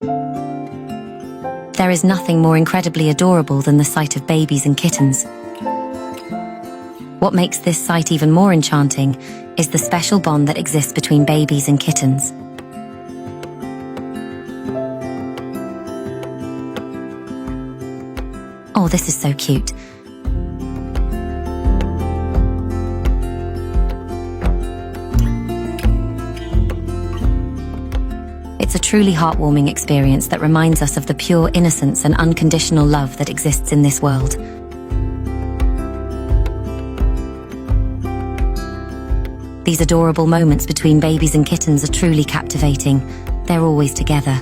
There is nothing more incredibly adorable than the sight of babies and kittens. What makes this sight even more enchanting is the special bond that exists between babies and kittens. Oh, this is so cute. It's a truly heartwarming experience that reminds us of the pure innocence and unconditional love that exists in this world. These adorable moments between babies and kittens are truly captivating. They're always together,